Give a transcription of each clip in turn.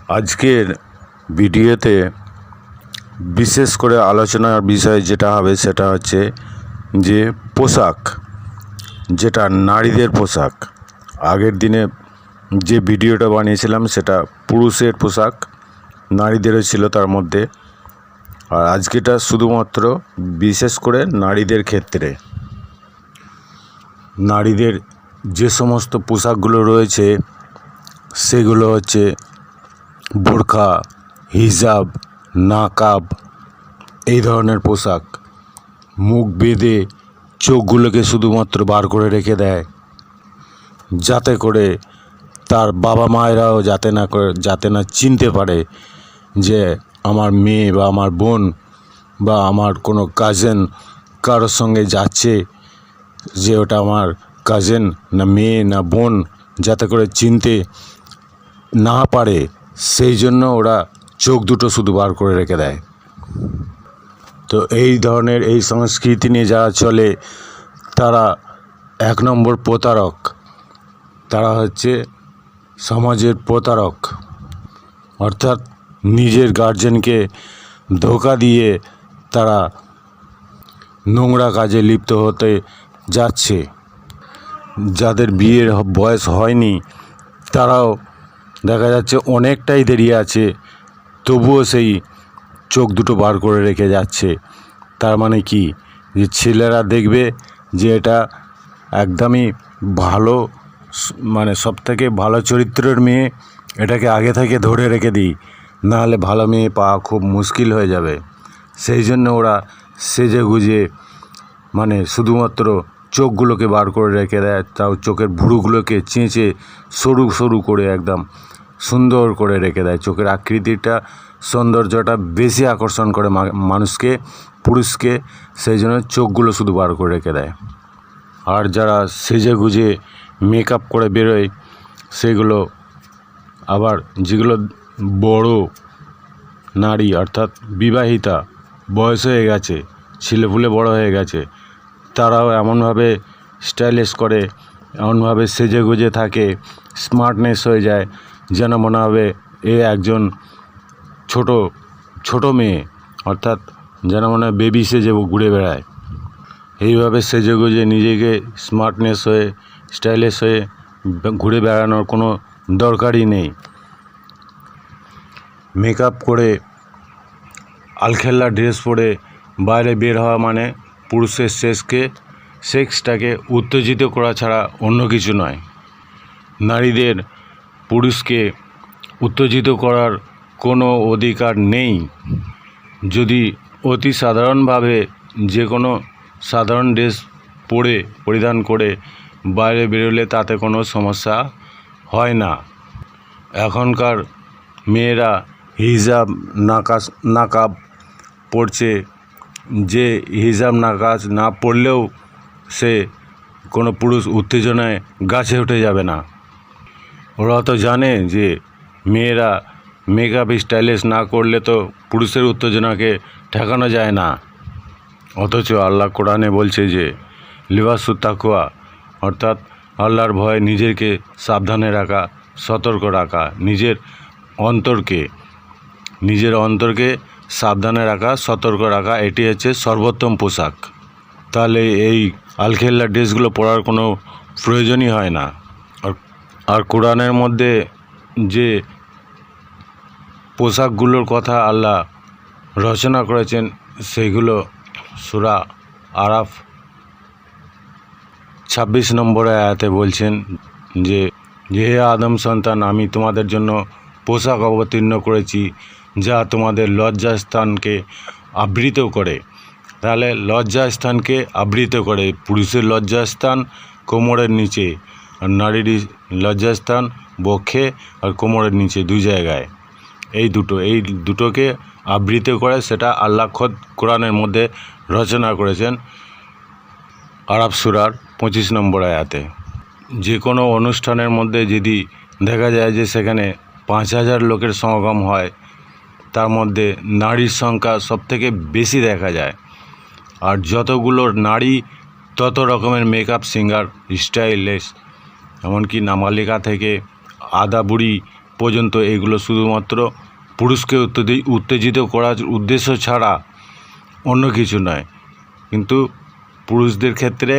আজকের ভিডিওতে বিশেষ করে আলোচনার বিষয় যেটা হবে সেটা হচ্ছে যে পোশাক, যেটা নারীদের পোশাক। আগের দিনে যে ভিডিওটা বানিয়েছিলাম সেটা পুরুষের পোশাক, নারীদেরও ছিল তার মধ্যে। আর আজকেটা শুধুমাত্র বিশেষ করে নারীদের ক্ষেত্রে। নারীদের যে সমস্ত পোশাকগুলো রয়েছে সেগুলো হচ্ছে বোরখা, হিজাব, নাকাব, এই ধরনের পোশাক। মুখ বেঁধে চোখগুলোকে শুধুমাত্র বার করে রেখে দেয়, যাতে করে তার বাবা মায়েরাও যাতে না চিনতে পারে যে আমার মেয়ে বা আমার বোন বা আমার কোনো কাজিন কারোর সঙ্গে যাচ্ছে, যে ওটা আমার কাজিন না মেয়ে না বোন, যাতে করে চিনতে না পারে সেই জন্য ওরা চোখ দুটো শুধু বার করে রেখে দেয়। তো এই ধরনের এই সংস্কৃতি নিয়ে যারা চলে তারা এক নম্বর প্রতারক। তারা হচ্ছে সমাজের প্রতারক, অর্থাৎ নিজের গার্জেনকে ধোঁকা দিয়ে তারা নোংরা কাজে লিপ্ত হতে যাচ্ছে। যাদের বিয়ের বয়স হয়নি তারাও দেখা যাচ্ছে অনেকটাই দেরি আছে, তবুও সেই চোখ দুটো বার করে রেখে যাচ্ছে। তার মানে কি, যে ছেলেরা দেখবে যে এটা একদমই ভালো, মানে সবথেকে ভালো চরিত্রের মেয়ে, এটাকে আগে থেকে ধরে রেখে দিই, নাহলে ভালো মেয়ে পাওয়া খুব মুশকিল হয়ে যাবে। সেই জন্য ওরা সেজে গুজে মানে শুধুমাত্র চোখগুলোকে বার করে রেখে দেয়, তাও চোখের ভুরুগুলোকে চেঁচে সরু সরু করে একদম সুন্দর করে রেখে দেয়। চোখের আকৃতিটা, সৌন্দর্যটা বেশি আকর্ষণ করে মানুষকে, পুরুষকে, সেই জন্য চোখগুলো শুধু বার করে রেখে দেয়। আর যারা সেজে গুজে মেকআপ করে বেরোয় সেগুলো আবার, যেগুলো বড় নারী অর্থাৎ বিবাহিতা, বয়স হয়ে গেছে, ছেলেপুলে বড় হয়ে গেছে, তারাও এমনভাবে স্টাইলিশ করে, এমনভাবে সেজে গুজে থাকে, স্মার্টনেস হয়ে যায়, যেন মনে হবে এ একজন ছোট মেয়ে, অর্থাৎ যেন মনে হয় বেবি সেজে ঘুরে বেড়ায়। এইভাবে সেজে গুজে নিজেকে স্মার্টনেস হয়ে, স্টাইলিশ হয়ে ঘুরে বেড়ানোর কোনো দরকারই নেই। মেকআপ করে আলখেল্লা ড্রেস পরে বাইরে বের হওয়া মানে পুরুষের সেক্সটাকে উত্তেজিত করা ছাড়া অন্য কিছু নয়। নারীদের পুরুষকে উত্তেজিত করার কোনো অধিকার নেই। যদি অতি সাধারণভাবে যে কোনো সাধারণ ড্রেস পরিধান করে বাইরে বেরোলে তাতে কোনো সমস্যা হয় না। এখনকার মেয়েরা হিজাব নাকাব পরছে, যে হিজাব নাকাজ না পরলেও সে কোনো পুরুষ উত্তেজনায় গাছে উঠে যাবে না। ওরা তো জানে যে মেয়েরা মেকআপ স্টাইলিশ না করলে তো পুরুষের উত্তেজনাকে ঠেকানো যায় না। অথচ আল্লাহ কোরআনে বলছে যে লিবাসুত তাকওয়া, অর্থাৎ আল্লাহর ভয়ে নিজেকে সাবধানে রাখা, সতর্ক রাখা, নিজের অন্তরকে সাবধানে রাখা, সতর্ক রাখা, এটি হচ্ছে সর্বোত্তম পোশাক। তাহলে এই আলখেল্লা ড্রেসগুলো পরার কোনো প্রয়োজনই হয় না। আর কোরআনের মধ্যে যে পোশাকগুলোর কথা আল্লাহ রচনা করেছেন সেগুলো সূরা আরাফ 26 নম্বর আয়াতে বলছেন যে হে আদম সন্তান, আমি তোমাদের জন্য পোশাক অবতীর্ণ করেছি যা তোমাদের লজ্জাস্থানকে আবৃত করে। তাহলে লজ্জাস্থানকে আবৃত করে, পুরুষের লজ্জাস্থান কোমরের নিচে, আর নারীর লজ্জাস্থান বক্ষে আর কোমরের নিচে, দুই জায়গায়। এই দুটোকে আবৃত করে, সেটা আল্লাহ খোদ কোরআনের মধ্যে রচনা করেছেন আরাফ সূরার 25 নম্বর আয়াতে। যে কোনো অনুষ্ঠানের মধ্যে যদি দেখা যায় যে সেখানে 5000 লোকের সমাগম হয়, তার মধ্যে নারীর সংখ্যা সবথেকে বেশি দেখা যায়। আর যতগুলো নারী তত রকমের মেকআপ, সিঙ্গার, স্টাইলিশ, এমনকি নামালিকা থেকে আদা বুড়ি পর্যন্ত এগুলো শুধুমাত্র পুরুষকে উত্তেজিত করার উদ্দেশ্য ছাড়া অন্য কিছু নয়। কিন্তু পুরুষদের ক্ষেত্রে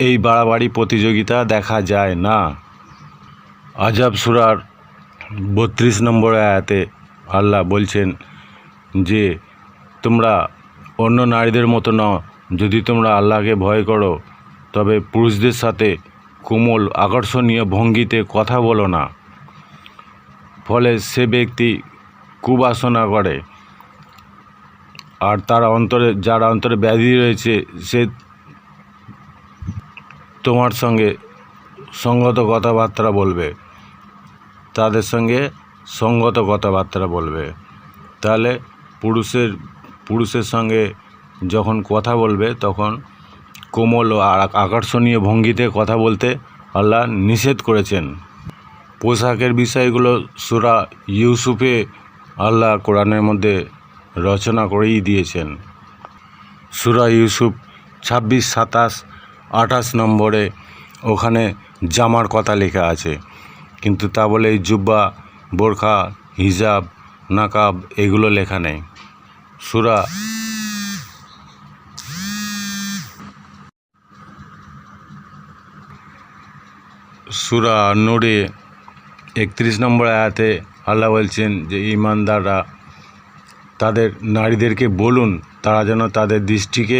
এই বাড়াবাড়ি প্রতিযোগিতা দেখা যায় না। আজাব সূরার 32 নম্বর আয়াতে আল্লাহ বলছেন যে তোমরা অন্য নারীদের মতো নও, যদি তোমরা আল্লাহকে ভয় করো তবে পুরুষদের সাথে কোমল আকর্ষণীয় ভঙ্গিতে কথা বলো না, ফলে সে ব্যক্তি কুবাসনা করে আর যার অন্তরে ব্যাধি রয়েছে সে তোমার সঙ্গে সঙ্গত কথাবার্তা বলবে, তাদের সঙ্গে সঙ্গত কথাবার্তা বলবে। তাহলে পুরুষের সঙ্গে যখন কথা বলবে তখন কোমল ও আকর্ষণীয় ভঙ্গিতে কথা বলতে আল্লাহ নিষেধ করেছেন। পোশাকের বিষয়গুলো সূরা ইউসুফে আল্লাহ কোরআনের মধ্যে রচনা করেই দিয়েছেন। সূরা ইউসুফ 26, 27, 28 নম্বরে ওখানে জামার কথা লেখা আছে, কিন্তু তা বলে এই জুব্বা, বোরখা, হিজাব, নাকাব এগুলো লেখা নেই। সূরা নূরে 31 নম্বর আয়াতে আল্লাহ বলছেন যে ঈমানদাররা তাদের নারীদেরকে বলুন তারা যেন তাদের দৃষ্টিকে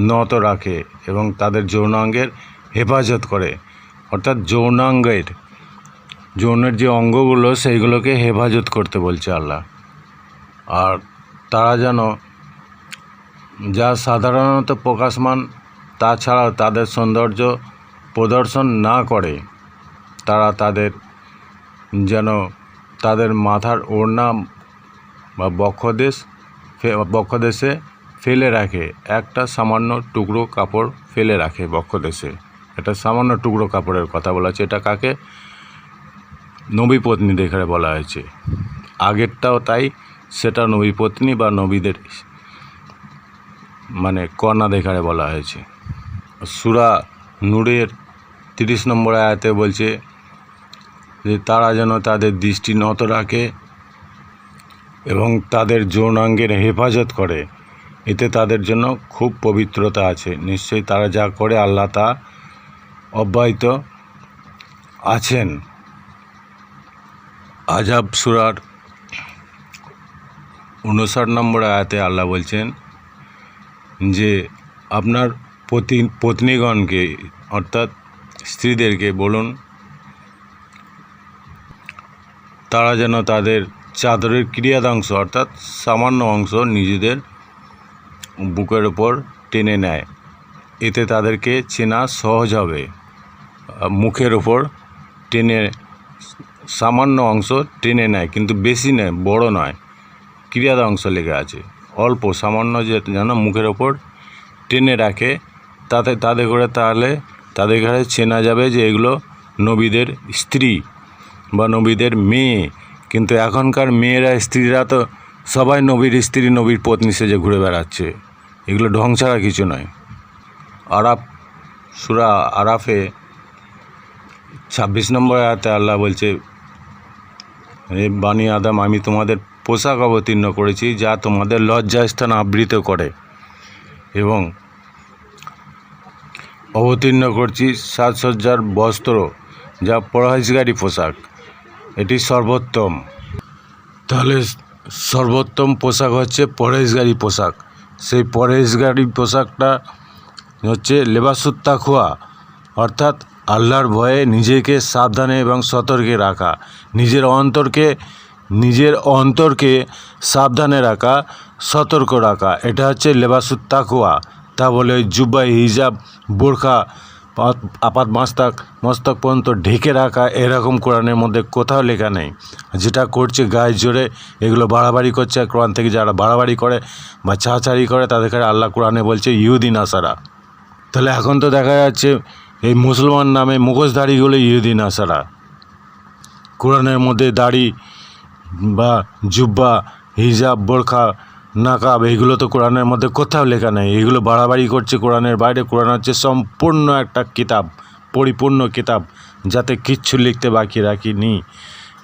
নত রাখে এবং তাদের যৌনাঙ্গের হেফাজত করে, অর্থাৎ যৌনের যে অঙ্গগুলো সেইগুলোকে হেফাজত করতে বলছে আল্লাহ। আর তারা যেন যা সাধারণত প্রকাশমান তাছাড়াও তাদের সৌন্দর্য প্রদর্শন না করে, তারা যেন তাদের মাথার ওড়না বা বক্ষদেশে ফেলে রাখে, একটা সামান্য টুকরো কাপড় ফেলে রাখে বক্ষদেশে। এটা সামান্য টুকরো কাপড়ের কথা বলা হয়েছে। এটা কাকে? নবী পত্নীদের এখানে বলা হয়েছে। আগেরটাও তাই, সেটা নবী পত্নী বা নবীদের কন্যা দেখারে বলা হয়েছে। সূরা নূরের 30 নম্বর আয়াতে বলছে যে তারা যেন তাদের দৃষ্টি নত রাখে এবং তাদের যৌনাঙ্গের হেফাজত করে, এতে তাদের জন্য খুব পবিত্রতা আছে। নিশ্চয়ই তারা যা করে আল্লাহ তা অব্যাহত আছেন। আজাব সূরার 59 নম্বর আয়াতে আল্লাহ বলছেন যে আপনার পত্নীগণকে অর্থাৎ স্ত্রীদেরকে বলুন তারা যেন তাদের চাদরের ক্রিয়াদাংশ অর্থাৎ সামান্য অংশ নিজেদের বুকের ওপর টেনে নেয়, এতে তাদেরকে চেনা সহজ হবে। মুখের ওপর সামান্য অংশ টেনে নেয়, কিন্তু বেশি নেয়, বড় নয়, ক্রিয়াদাংশ লেগে আছে, অল্প সামান্য যেন মুখের ওপর টেনে রাখে, তাহলে তাদের ঘরে চেনা যাবে যে এগুলো নবীদের স্ত্রী বা নবীদের মেয়ে। কিন্তু এখনকার মেয়েরা, স্ত্রীরা তো সবাই নবীর স্ত্রী, নবীর পত্নী সেজে ঘুরে বেড়াচ্ছে। এগুলো ঢং ছাড়া কিছু নয়। সূরা আরাফে 26 নম্বর আয়াতে আল্লাহ বলছে, হে বানি আদম, আমি তোমাদের পোশাক অবতীর্ণ করেছি যা তোমাদের লজ্জাস্থান আবৃত করে, এবং অবতীর্ণ করছি সাজসজ্জার বস্ত্র যা পরহেজগারী পোশাক, এটি সর্বোত্তম। তাহলে সর্বোত্তম পোশাক হচ্ছে পরহেজগারী পোশাক। সেই পরহেজগারী পোশাকটা হচ্ছে লেবাসুত তাকওয়া, অর্থাৎ আল্লাহর ভয়ে নিজেকে সাবধানে এবং সতর্কে রাখা, নিজের অন্তরকে সাবধানে রাখা, সতর্ক রাখা, এটা হচ্ছে লেবাসুত তাকওয়া। তা বলে জুব্বা, হিজাব, বোরখা আপাত মস্তক পর্যন্ত ঢেকে রাখা এরকম কোরআনের মধ্যে কোথাও লেখা নেই। যেটা করছে গায়ে জোরে, এগুলো বাড়াবাড়ি করছে। কোরআন থেকে যারা বাড়াবাড়ি করে বা ছাড়াছাড়ি করে তাদেরকে আল্লাহ কোরআনে বলছে ইহুদি নাসারা। তাহলে এখন তো দেখা যাচ্ছে এই মুসলমান নামে মুখোশধারীগুলো ইহুদি নাসারা। কোরআনের মধ্যে দাড়ি বা জুব্বা, হিজাব, বোরখা, নাকাব এইগুলো তো কোরআনের মধ্যে কোথাও লেখা নেই। এগুলো বাড়াবাড়ি করছে কোরআনের বাইরে। কোরআন হচ্ছে সম্পূর্ণ একটা কিতাব, পরিপূর্ণ কিতাব, যাতে কিচ্ছু লিখতে বাকি রাখিনি।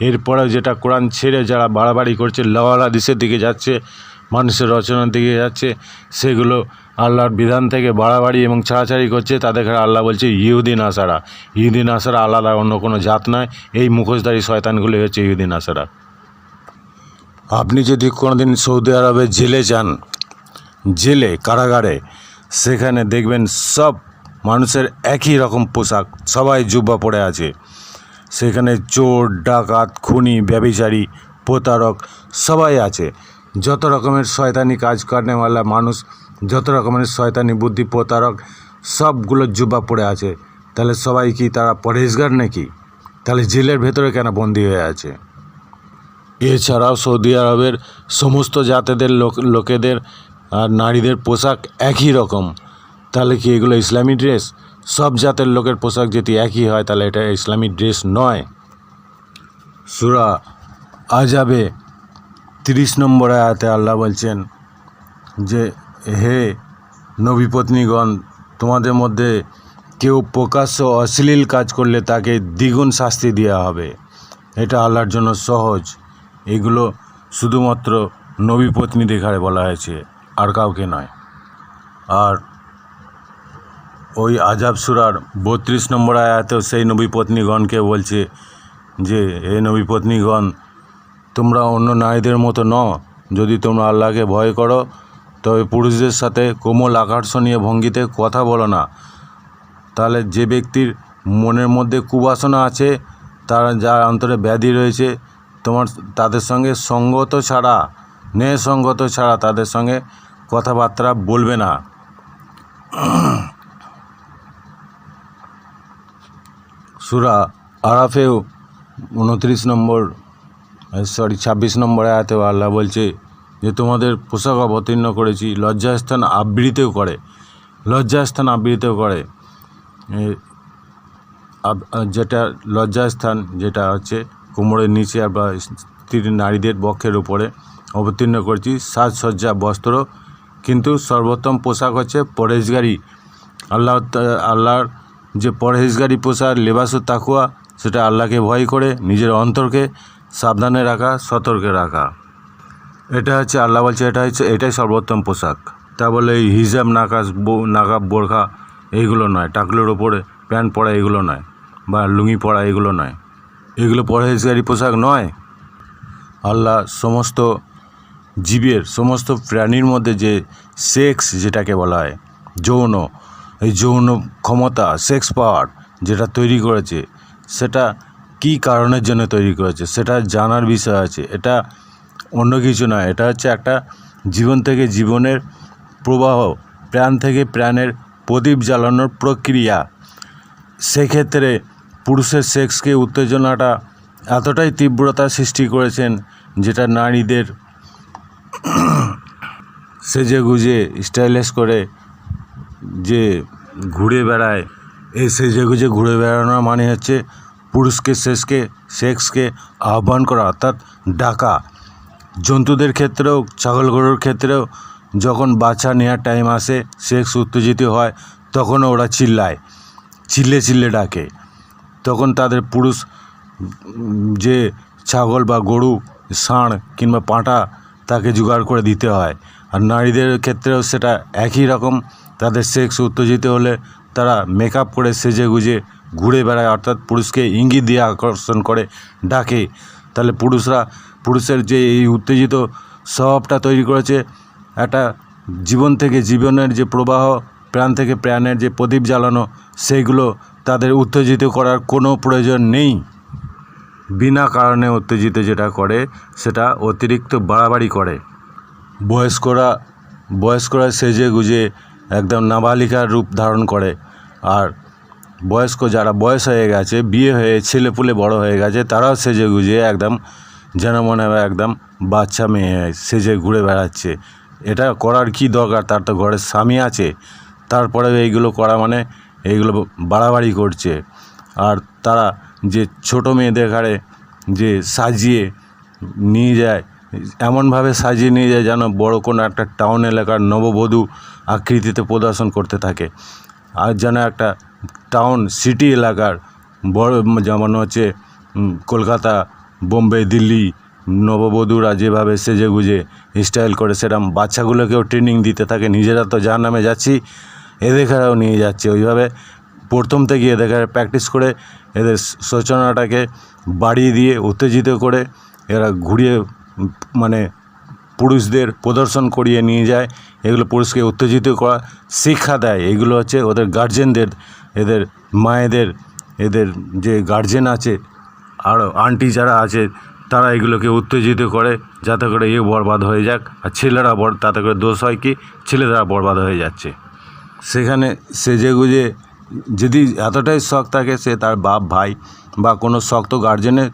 এরপরেও যেটা কোরআন ছেড়ে যারা বাড়াবাড়ি করছে, লাওয়াল হাদিসের দিকে যাচ্ছে, মানুষের রচনার দিকে যাচ্ছে, সেগুলো আল্লাহর বিধান থেকে বাড়াবাড়ি এবং ছাড়াছাড়ি করছে, তাদেরকে আল্লাহ বলছে ইহুদি নাসারা। ইহুদি নাসারা আলাদা অন্য কোনো জাত নয়, এই মুখোশধারী শয়তানগুলোই হচ্ছে ইহুদি নাসারা। আপনি যদি কোনোদিন সৌদি আরবের জেলে যান, জেলে কারাগারে, সেখানে দেখবেন সব মানুষের একই রকম পোশাক, সবাই জুব্বা পরে আছে। সেখানে চোর, ডাকাত, খুনি, ব্যভিচারী, প্রতারক সবাই আছে। যত রকমের শয়তানি কাজ করেওয়ালা মানুষ, যত রকমের শয়তানি বুদ্ধি প্রতারক, সবগুলো জুব্বা পরে আছে। তাহলে সবাই কি তারা পরহেজগার নাকি? তাহলে জেলের ভেতরে কেন বন্দি হয়ে আছে? এছাড়াও সৌদি আরবের সমস্ত জাতেদের লোকেদের আর নারীদের পোশাক একই রকম। তাহলে কি এগুলো ইসলামী ড্রেস? সব জাতের লোকের পোশাক যদি একই হয় তাহলে এটা ইসলামী ড্রেস নয়। সূরা আহজাবে 30 নম্বর আয়াতে আল্লাহ বলছেন যে, হে নবীপত্নীগণ, তোমাদের মধ্যে কেউ প্রকাশ্য অশ্লীল কাজ করলে তাকে দ্বিগুণ শাস্তি দেওয়া হবে। এটা আল্লাহর জন্য সহজ। এগুলো শুধুমাত্র নবীপত্নীদের ঘাড়ে বলা হয়েছে, আর কাউকে নয়। আর ওই আহজাব সূরার 32 নম্বর আয়াতেও সেই নবীপত্নীগণকে বলছে যে, হে নবীপত্নীগণ, তোমরা অন্য নারীদের মতো নও। যদি তোমরা আল্লাহকে ভয় করো তবে পুরুষদের সাথে কোমল আকর্ষণীয় ভঙ্গিতে কথা বলো না। তাহলে যে ব্যক্তির মনের মধ্যে কুবাসনা আছে, তার যার অন্তরে ব্যাধি রয়েছে, তাদের সঙ্গে সঙ্গত ছাড়া, ন্যায়সঙ্গত ছাড়া তাদের সঙ্গে কথাবার্তা বলবে না। সূরা আরাফেও 26 নম্বর আয়াতেও আল্লাহ বলছে যে, তোমাদের পোশাক অবতীর্ণ করেছি লজ্জাস্থান আবৃতও করে। যেটা লজ্জাস্থান, যেটা হচ্ছে কোমরের নিচে বা স্ত্রী নারীদের বক্ষের উপরে অবতীর্ণ করেছি সাজসজ্জা বস্ত্র, কিন্তু সর্বোত্তম পোশাক হচ্ছে পরহেজগারি। আল্লাহর যে পরহেজগারি পোশাক, লেবাসুত তাকওয়া, সেটা আল্লাহকে ভয় করে নিজের অন্তরকে সাবধানে রাখা, সতর্কে রাখা। এটা হচ্ছে আল্লাহ বলছে এটাই সর্বোত্তম পোশাক। তা বলে এই হিজাব, নাকাব, বোরখা এইগুলো নয়, টাকলোর ওপরে প্যান্ট পরা এগুলো নয়, বা লুঙ্গি পরা এগুলো নয়। এগুলো পরহেজগারি পোশাক নয়। আল্লাহ সমস্ত জীবের, সমস্ত প্রাণীর মধ্যে যে সেক্স, যেটাকে বলা হয় যৌন, এই যৌন ক্ষমতা, সেক্স পাওয়ার যেটা তৈরি করেছে, সেটা কী কারণের জন্য তৈরি করেছে সেটা জানার বিষয় আছে। এটা অন্য কিছু নয়, এটা হচ্ছে একটা জীবন থেকে জীবনের প্রবাহ, প্রাণ থেকে প্রাণের প্রদীপ জ্বালানোর প্রক্রিয়া। সেক্ষেত্রে পুরুষের সেক্সকে উত্তেজনাটা এতটাই তীব্রতা সৃষ্টি করেছেন, যেটা নারীদের সেজে গুজে স্টাইলিশ করে যে ঘুরে বেড়ায়, এই সেজে গুজে ঘুরে বেড়ানোর মানে হচ্ছে পুরুষকে সেক্সকে আহ্বান করা, অর্থাৎ ডাকা। জন্তুদের ক্ষেত্রেও, ছাগল গরুর ক্ষেত্রেও যখন বাচ্চা নেওয়ার টাইম আসে, সেক্স উত্তেজিত হয়, তখনও ওরা চিল্লে ডাকে। তখন তাদের পুরুষ যে ছাগল বা গরু, ষাঁড় কিংবা পাঁঠা, তাকে জোগাড় করে দিতে হয়। আর নারীদের ক্ষেত্রেও সেটা একই রকম। তাদের সেক্স উত্তেজিত হলে তারা মেকআপ করে সেজে গুজে ঘুরে বেড়ায়, অর্থাৎ পুরুষকে ইঙ্গিত দিয়ে আকর্ষণ করে ডাকে। তাহলে পুরুষের যে এই উত্তেজিত স্বভাবটা তৈরি করেছে, একটা জীবন থেকে জীবনের যে প্রবাহ, প্রাণ থেকে প্রাণের যে প্রদীপ জ্বালানো, সেইগুলো তাদের উত্তেজিত করার কোনো প্রয়োজন নেই। বিনা কারণে উত্তেজিত যেটা করে, সেটা অতিরিক্ত বাড়াবাড়ি করে। বয়স্করা সেজে গুজে একদম নাবালিকার রূপ ধারণ করে। আর যারা বয়স হয়ে গেছে, বিয়ে হয়ে ছেলেপুলে বড় হয়ে গেছে, তারাও সেজে গুজে একদম যেন মনে হয় একদম বাচ্চা মেয়ে সেজে ঘুরে বেড়াচ্ছে। এটা করার কি দরকার? তার তো ঘরের স্বামী আছে। তারপরে এইগুলো করা মানে এইগুলো বাড়াবাড়ি করছে। আর তারা যে ছোট মেয়েদের ঘাড়ে যে সাজিয়ে নিয়ে যায়, এমনভাবে সাজিয়ে নিয়ে যায় যেন বড় কোনো একটা টাউন এলাকার নববধূ আকৃতিতে প্রদর্শন করতে থাকে। আর যেন একটা টাউন সিটি এলাকার বড়, যেমন হচ্ছে কলকাতা বোম্বে দিল্লি নববধূরা যেভাবে সেজেগুজে স্টাইল করে সেরকম বাচ্চাগুলোকেও ট্রেনিং দিতে থাকে। নিজেরা তো জাহান্নামে যাচ্ছি, এদেরকেও নিয়ে যাচ্ছে ওইভাবে। প্রথম থেকে এদের প্র্যাকটিস করে এদের সূচনাটাকে বাড়িয়ে দিয়ে উত্তেজিত করে এরা ঘুরিয়ে মানে পুরুষদের প্রদর্শন করিয়ে নিয়ে যায়। এগুলো পুরুষকে উত্তেজিত করা শিক্ষা দেয়। এগুলো হচ্ছে ওদের গার্জেনদের, এদের মায়েদের, এদের যে গার্জেন আছে আর আন্টি যারা আছে তারা এগুলোকে উত্তেজিত করে যাতে করে বরবাদ হয়ে যাক। আর ছেলেরা তাতে করে দোষ হয় কি, ছেলেরা বরবাদ হয়ে যাচ্ছে। সেখানে সেজেগুজে যদি এতটাই শখ থাকে, সে তার বাপ ভাই বা কোনো শক্ত গার্জেনের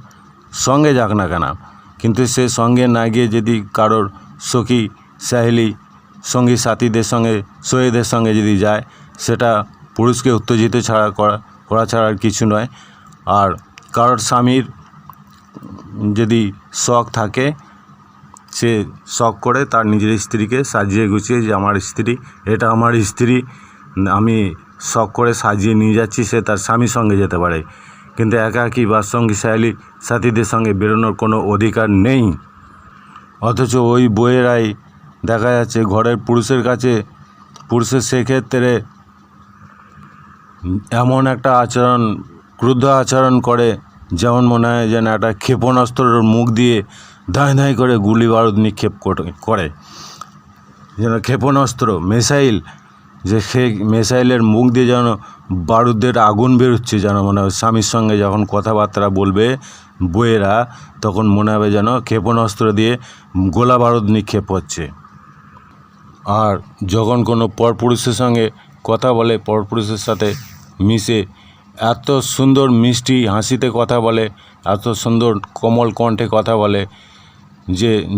সঙ্গে যাক না কেন, কিন্তু সে সঙ্গে না গিয়ে যদি কারোর সখী সাহেলি সঙ্গী সাথীদের সঙ্গে সহেদের সঙ্গে যদি যায়, সেটা পুরুষকে উত্তেজিত করা ছাড়া আর কিছু নয়। আর কারোর স্বামীর যদি শখ থাকে, সে শখ করে তার নিজের স্ত্রীকে সাজিয়ে গুছিয়ে যে আমার স্ত্রী, এটা আমার স্ত্রী, আমি শখ করে সাজিয়ে নিয়ে যাচ্ছি, সে তার স্বামীর সঙ্গে যেতে পারে। কিন্তু একাকী বা সঙ্গী সাহেলি সাথীদের সঙ্গে বেরোনোর কোনো অধিকার নেই। অথচ ওই বইয়েরাই দেখা যাচ্ছে ঘরের পুরুষের কাছে, পুরুষের সেক্ষেত্রে এমন একটা আচরণ, ক্রুদ্ধ আচরণ করে যেমন মনে হয় যেন একটা ক্ষেপণাস্ত্রের মুখ দিয়ে ধাঁই ধাঁই করে গুলি বারুদ নিক্ষেপ করে, যেন ক্ষেপণাস্ত্র মিসাইল, যে সে মিসাইলের মুখ দিয়ে যেন বারুদের আগুন বেরোচ্ছে, যেন মনে হয় স্বামীর সঙ্গে যখন কথাবার্তা বলবে বইয়েরা, তখন মনে হবে যেন ক্ষেপণাস্ত্র দিয়ে গোলা বারুদ নিক্ষেপ হচ্ছে। আর যখন কোনো পরপুরুষের সঙ্গে কথা বলে, পরপুরুষের সাথে মিশে এত সুন্দর মিষ্টি হাসিতে কথা বলে, এত সুন্দর কোমল কণ্ঠে কথা বলে,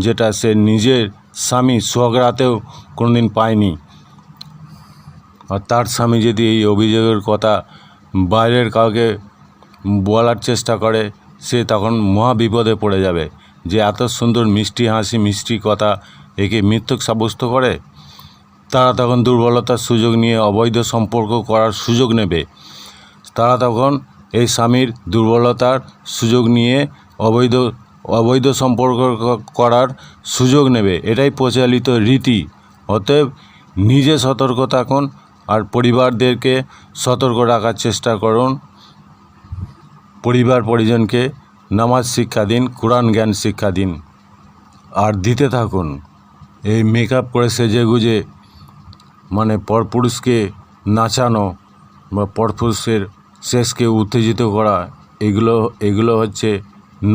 যেটা সে নিজের স্বামী সোহাগরাতেও কোনোদিন পায়নি। আর তার স্বামী যদি এই অভিযোগের কথা বাইরের কাউকে বলার চেষ্টা করে, সে তখন মহা বিপদে পড়ে যাবে। যে এত সুন্দর মিষ্টি হাসি, মিষ্টি কথা, একে মিথ্যক সাব্যস্ত করে। তারা তখন দুর্বলতার সুযোগ নিয়ে অবৈধ সম্পর্ক করার সুযোগ নেবে। তারা তখন এই স্বামীর দুর্বলতার সুযোগ নিয়ে অবৈধ সম্পর্ক করার সুযোগ নেবে। এটাই প্রচলিত রীতি। অতএব নিজে সতর্ক থাকুন আর পরিবারদেরকে সতর্ক রাখার চেষ্টা করুন। পরিবার পরিজনকে নামাজ শিক্ষা দিন, কোরআন জ্ঞান শিক্ষা দিন, আর দিতে থাকুন। এই মেকআপ করে সেজেগুজে মানে পরপুরুষকে নাচানো বা পরপুরুষের শেষকে উত্তেজিত করা, এগুলো হচ্ছে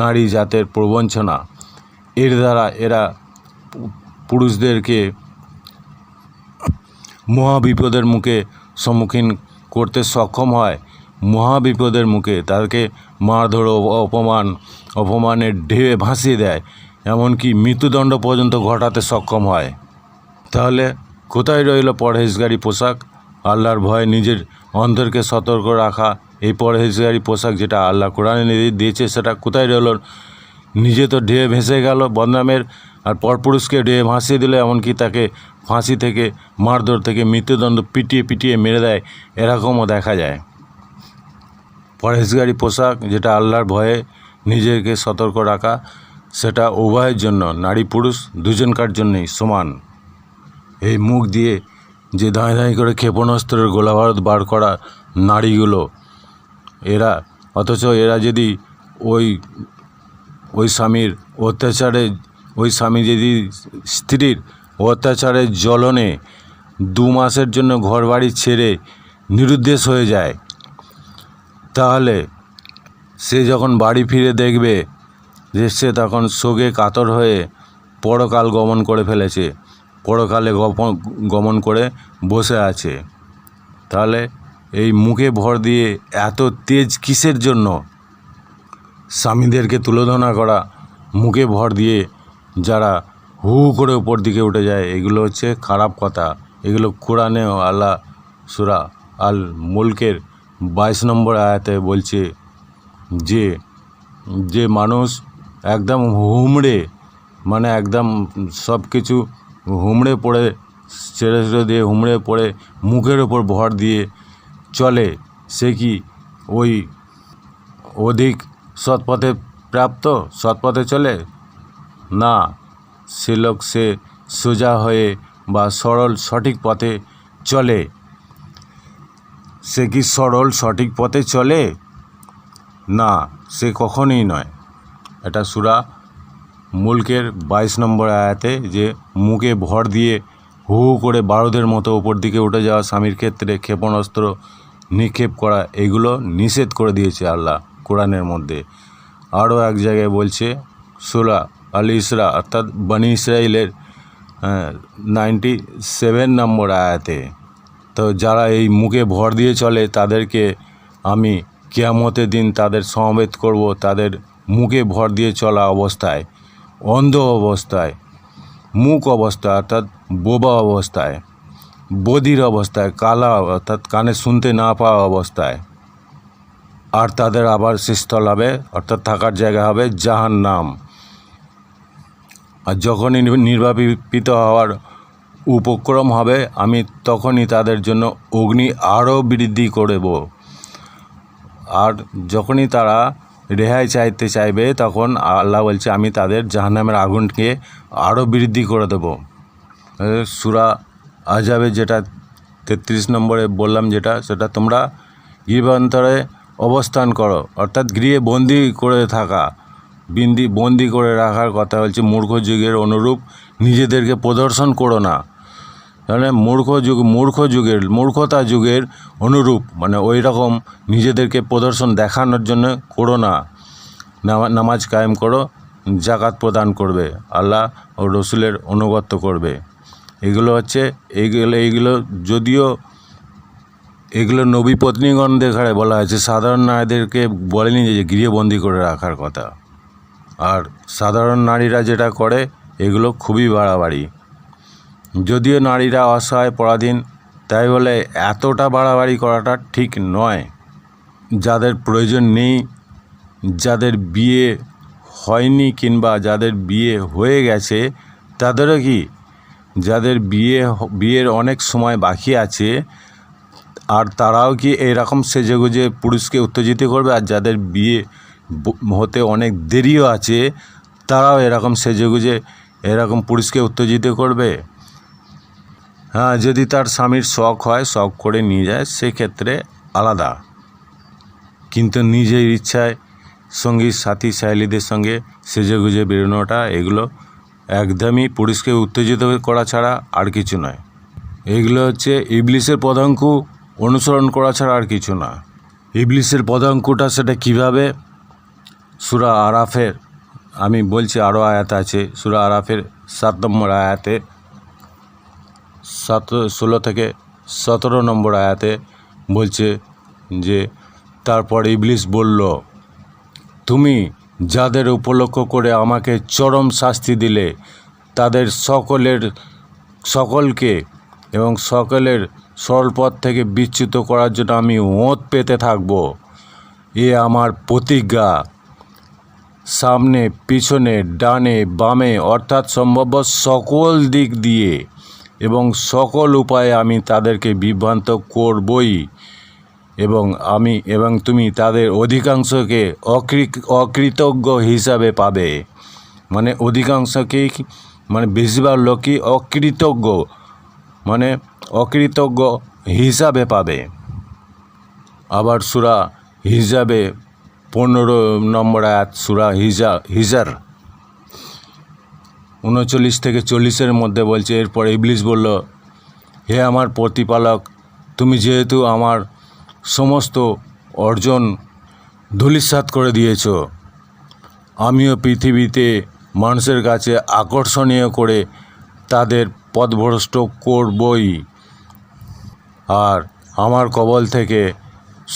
নারী জাতের প্রবঞ্চনা। এর দ্বারা এরা পুরুষদেরকে মহাবিপদের মুখে সম্মুখীন করতে সক্ষম হয়। মহাবিপদের মুখে তাদেরকে মারধর, অপমানের ঢেউয়ে ভাসিয়ে দেয়, এমনকি মৃত্যুদণ্ড পর্যন্ত ঘটাতে সক্ষম হয়। তাহলে কোথায় রইল পরহেজগারি পোশাক? আল্লাহর ভয়ে নিজের অন্তরকে সতর্ক রাখা এই পরহেজগারি পোশাক যেটা আল্লাহ কোরআনে দিয়েছে, সেটা কোথায় রইল? নিজে তো ঢেউয়ে ভেসে গেল বদনামের, আর পরপুরুষকে ঢেউয়ে ভাসিয়ে দিল, এমনকি তাকে ফাঁসি থেকে, মারধর থেকে মৃত্যুদণ্ড পিটিয়ে মেরে দেয়, এরকমও দেখা যায়। পরহেজগারি পোশাক যেটা আল্লাহর ভয়ে নিজেকে সতর্ক রাখা, সেটা উভয়ের জন্য, নারী পুরুষ দুজনকার জন্যই সমান। এই মুখ দিয়ে যে ধাঁই ধাঁই করে ক্ষেপণাস্ত্রের গোলাবারুদ বার করা নারীগুলো, এরা, অথচ এরা যদি ওই স্বামীর অত্যাচারে, ওই স্বামী যদি স্ত্রীর অত্যাচারের জ্বলনে 2 মাসের জন্য ঘরবাড়ি ছেড়ে নিরুদ্দেশ হয়ে যায়, তাহলে সে যখন বাড়ি ফিরে দেখবে যে সে তখন শোকে কাতর হয়ে পরকাল গমন করে ফেলেছে, পরকালে গমন করে বসে আছে। তাহলে এই মুখে ভর দিয়ে এত তেজ কিসের জন্য? স্বামীদেরকে তুলোধনা করা, মুখে ভর দিয়ে যারা হু করে উপর দিকে উঠে যায়, এগুলো হচ্ছে খারাপ কথা। এগুলো কোরআনেও আল্লাহ সূরা আল মুলকের 22 নম্বর আয়াতে বলছে যে মানুষ একদম হুমড়ে, মানে একদম সব কিছু হুমড়ে পড়ে, ছেড়ে দিয়ে হুমড়ে পড়ে মুখের ওপর ভর দিয়ে চলে, সে কি ওই অধিক সৎপথে প্রাপ্ত সৎপথে চলে? না, সে লোক সে সোজা হয়ে বা সরল সঠিক পথে চলে। সে কি সরল সঠিক পথে চলে? না, সে কখনোই নয়। এটা সূরা মুলকের 22 নম্বর আয়াতে যে মুখে ভর দিয়ে হু হু করে বারুদের মতো ওপর দিকে উঠে যাওয়া স্বামীর ক্ষেত্রে ক্ষেপণাস্ত্র নিক্ষেপ করা, এগুলো নিষেধ করে দিয়েছে আল্লাহ কোরআনের মধ্যে। আরও এক জায়গায় বলছে সূরা আল ইসরা অর্থাৎ বনি ইসরাইলের 97 নম্বর আয়াতে, তো যারা এই মুখে ভর দিয়ে চলে তাদেরকে আমি কিয়ামতের দিন তাদের সমবেত করব, তাদের মুখে ভর দিয়ে চলা অবস্থায়, অন্ধ অবস্থায়, মূক অবস্থায় অর্থাৎ বোবা অবস্থায়, বধির অবস্থায়, কালা অর্থাৎ কানে শুনতে না পাওয়া অবস্থায়। আর তাদের আবার স্থল হবে অর্থাৎ থাকার জায়গা হবে জাহান্নাম। আর যখনই নির্বাপিত হওয়ার উপক্রম হবে আমি তখনই তাদের জন্য অগ্নি আরও বৃদ্ধি করব। আর যখনই তারা রেহাই চাইতে চাইবে তখন আল্লাহ বলছে আমি তাদের জাহান্নামের আগুনকে আরও বৃদ্ধি করে দেব। সূরা আহজাবে যেটা 33 নম্বরে বললাম সেটা তোমরা গৃহান্তরে অবস্থান করো, অর্থাৎ গৃহে বন্দি করে থাকা, বন্দি করে রাখার কথা বলছে। মূর্খ যুগের অনুরূপ নিজেদেরকে প্রদর্শন করো না। তাহলে মূর্খতা যুগের অনুরূপ মানে ওই রকম নিজেদেরকে প্রদর্শন দেখানোর জন্য করো না। নামাজ কায়েম করো, জাকাত প্রদান করবে, আল্লাহ ও রসুলের অনুগত্য করবে। এগুলো হচ্ছে এইগুলো যদিও এগুলো নবী পত্নীগণদের ঘরে বলা হয়েছে, সাধারণ নারীদেরকে বলেনি যে গৃহবন্দী করে রাখার কথা। আর সাধারণ নারীরা যেটা করে এগুলো খুবই বাড়াবাড়ি। যদিও নারীরা অসহায় পরাধীন, তাই বলে এতটা বাড়াবাড়ি করাটা ঠিক নয়। যাদের প্রয়োজন নেই, যাদের বিয়ে হয়নি কিংবা যাদের বিয়ে হয়ে গেছে তাদেরও কি, যাদের বিয়ের অনেক সময় বাকি আছে আর তারাও কি এরকম সেজেগুজে পুরুষকে উত্তেজিত করবে? আর যাদের বিয়ে হতে অনেক দেরিও আছে তারাও এরকম সেজেগুজে এরকম পুরুষকে উত্তেজিত করবে? হ্যাঁ, যদি তার স্বামীর শখ হয়, শখ করে নিয়ে যায়, সেক্ষেত্রে আলাদা। কিন্তু নিজের ইচ্ছায় সঙ্গী সাথী সাহেলিদের সঙ্গে সেজেগুজে বেরোনোটা এগুলো একদমই পুরুষকে উত্তেজিত করা ছাড়া আর কিছু নয়। এগুলো হচ্ছে ইবলিসের পদাঙ্ক অনুসরণ করা ছাড়া আর কিছু না। ইবলিসের পদাঙ্কটা সেটা কিভাবে? সূরা আরাফের আমি বলছি আরও আয়াত আছে, সূরা আরাফের 7 নম্বর আয়াতে 16 থেকে 17 নম্বর আয়াতে বলছে যে তারপর ইবলিস বলল, তুমি যাদের উপলক্ষ করে আমাকে চরম শাস্তি দিলে তাদের সকলকে এবং সকলের সরল পথ থেকে বিচ্যুত করার জন্য আমি ওঁত পেতে থাকব। এ আমার প্রতিজ্ঞা। সামনে পিছনে ডানে বামে অর্থাৎ সম্ভাব্য সকল দিক দিয়ে এবং সকল উপায়ে আমি তাদেরকে বিভ্রান্ত করবই এবং তুমি তাদের অধিকাংশকে অকৃতজ্ঞ হিসাবে পাবে। মানে অধিকাংশকেই মানে বেশিরভাগ লোকই অকৃতজ্ঞ হিসাবে পাবে। আবার সূরা হিজাবে 15 নম্বর আয়াত, সূরা হিজার 39 থেকে 40 মধ্যে বলছে, এরপর ইবলিস বলল, হে আমার প্রতিপালক, তুমি যেহেতু আমার সমস্ত অর্জন ধূলিসাৎ করে দিয়েছ, আমিও পৃথিবীতে মানুষের কাছে আকর্ষণীয় করে তাদের পথভ্রষ্ট করবই। আর আমার কবল থেকে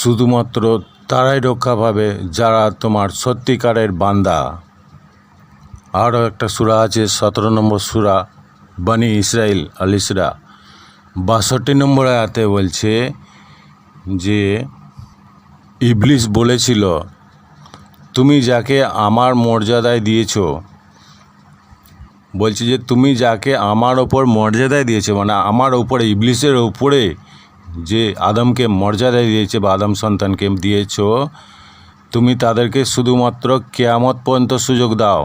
শুধুমাত্র তারাই রক্ষা পাবে যারা তোমার সত্যিকারের বান্দা। আরও একটা সূরা আছে 17 নম্বর সূরা বনি ইসরাইল আল ইসরা 62 নম্বর আয়াতে বলছে যে ইবলিস বলেছিল, তুমি যাকে আমার মর্যাদায় দিয়েছ, বলছে যে তুমি যাকে আমার ওপর মর্যাদায় দিয়েছে মানে আমার ওপরে ইবলিসের ওপরে যে আদমকে মর্যাদায় দিয়েছে বা আদম সন্তানকে দিয়েছ, তুমি তাদেরকে শুধুমাত্র কিয়ামত পর্যন্ত সুযোগ দাও।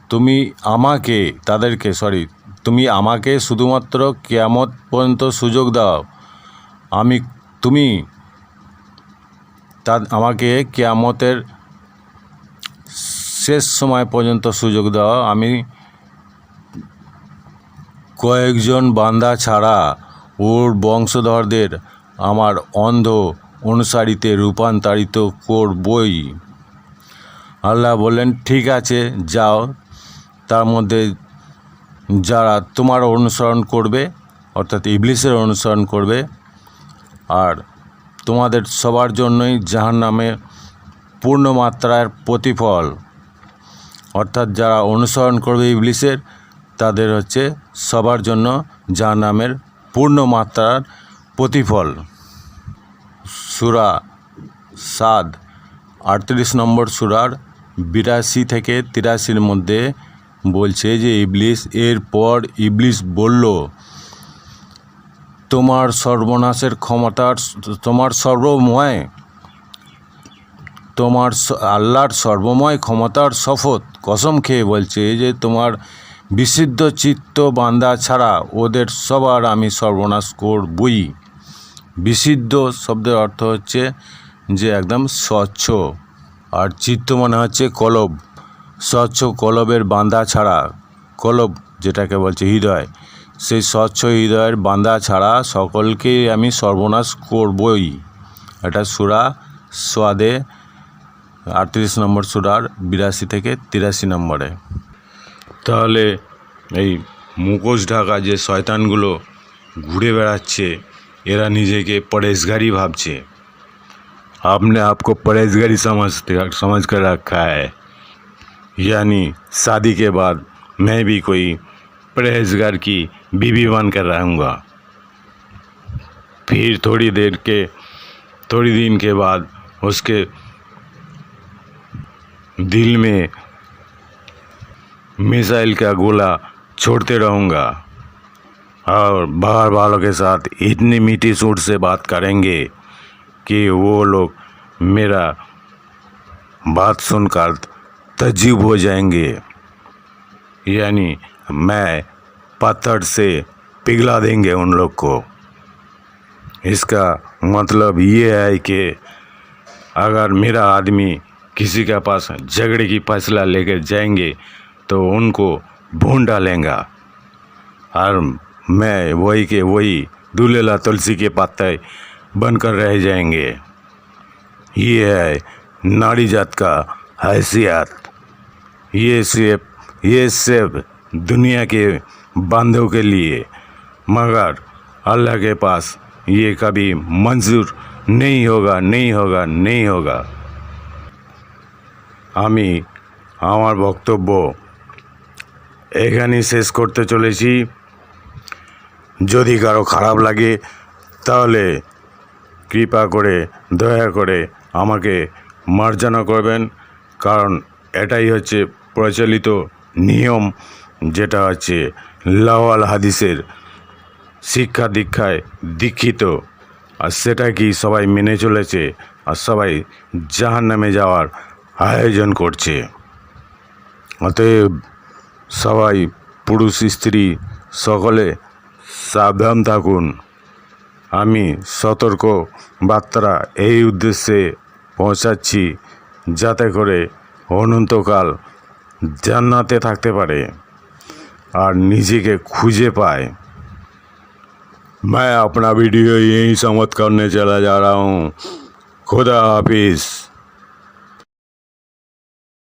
তুমি আমাকে শুধুমাত্র কিয়ামত পর্যন্ত সুযোগ দাও। তুমি আমাকে কিয়ামতের শেষ সময় পর্যন্ত সুযোগ দাও। আমি কয়েকজন বান্দা ছাড়া ওর বংশধরদের আমার অন্ধ অনুসারীতে রূপান্তরিত করবই। আল্লাহ বললেন, ঠিক আছে, যাও। তার মধ্যে যারা তোমার অনুসরণ করবে, অর্থাৎ ইবলিসের অনুসরণ করবে, আর তোমাদের সবার জন্যই জাহান্নামে পূর্ণমাত্রার প্রতিফল, অর্থাৎ যারা অনুসরণ করবে ইবলিসের, তাদের হচ্ছে সবার জন্য জাহান্নামের পূর্ণমাত্রার প্রতিফল। সূরা সাদ 38 নম্বর সূরার 82 থেকে 83 মধ্যে বলছে যে এরপর ইবলিস বলল, তোমার সর্বনাশের ক্ষমতার, তোমার আল্লাহর সর্বময় ক্ষমতার শপথ কসম খেয়ে বলছে যে তোমার বিশুদ্ধ চিত্ত বান্দা ছাড়া ওদের সবার আমি সর্বনাশ করবই। বিশুদ্ধ শব্দের অর্থ হচ্ছে যে একদম স্বচ্ছ, আর চিত্ত মানে হচ্ছে কলব। স্বচ্ছ কলবের বান্দা ছাড়া, কলব যেটাকে বলছে হৃদয়, সেই স্বচ্ছ হৃদয়ের বান্দা ছাড়া সকলকেই আমি সর্বনাশ করবই। এটা সূরা সাদে 38 নম্বর সূরার 82 থেকে 83 নম্বরে। তাহলে এই মুখোশ ঢাকা যে শয়তানগুলো ঘুরে বেড়াচ্ছে, এরা নিজেকে পरहेजगारी ভাবছে। आपने आपको परहेजगारी समझ कर रखा है, यानी शादी के बाद मैं भी कोई परहेजगार की बीवी बन कर रहूँगा। फिर थोड़ी दिन के बाद उसके दिल में मिसाइल का गोला छोड़ते रहूँगा और बाहर वालों के साथ इतनी मीठी सूट से बात करेंगे कि वो लोग मेरा बात सुनकर तज्जुब हो जाएंगे, यानी मैं पत्थर से पिघला देंगे उन लोग को। इसका मतलब ये है कि अगर मेरा आदमी किसी के पास झगड़े की फैसला लेकर जाएंगे तो उनको भून डालेंगा, और मैं वही के वही दूल्हा तुलसी के पत्ते बनकर रह जाएंगे। ये है नारी जात का हैसियत। ये सिर्फ दुनिया के बंदों के लिए, मगर अल्लाह के पास ये कभी मंजूर नहीं होगा। আমি আমার বক্তব্য এখানেই শেষ করতে চলেছি। যদি কারো খারাপ লাগে তাহলে কৃপা করে দয়া করে আমাকে মার্জনা করবেন, কারণ এটাই হচ্ছে প্রচলিত নিয়ম, যেটা হচ্ছে লাওয়াল হাদিসের শিক্ষা দীক্ষায় দীক্ষিত, আর সেটা কি সবাই মেনে চলেছে, আর সবাই জাহান্নামে যাওয়ার আয়োজন করছে। অতএব সবাই পুরুষ স্ত্রী সকলে সাবধান থাকুন। আমি সতর্ক বার্তা এই উদ্দেশ্যে পৌঁছাচ্ছি যাতে করে অনন্তকাল জান্নাতে থাকতে পারে আর নিজেকে খুঁজে পায়। मैं अपना वीडियो यहीं समाप्त करने चला जा रहा हूँ। खुदा हाफिज़।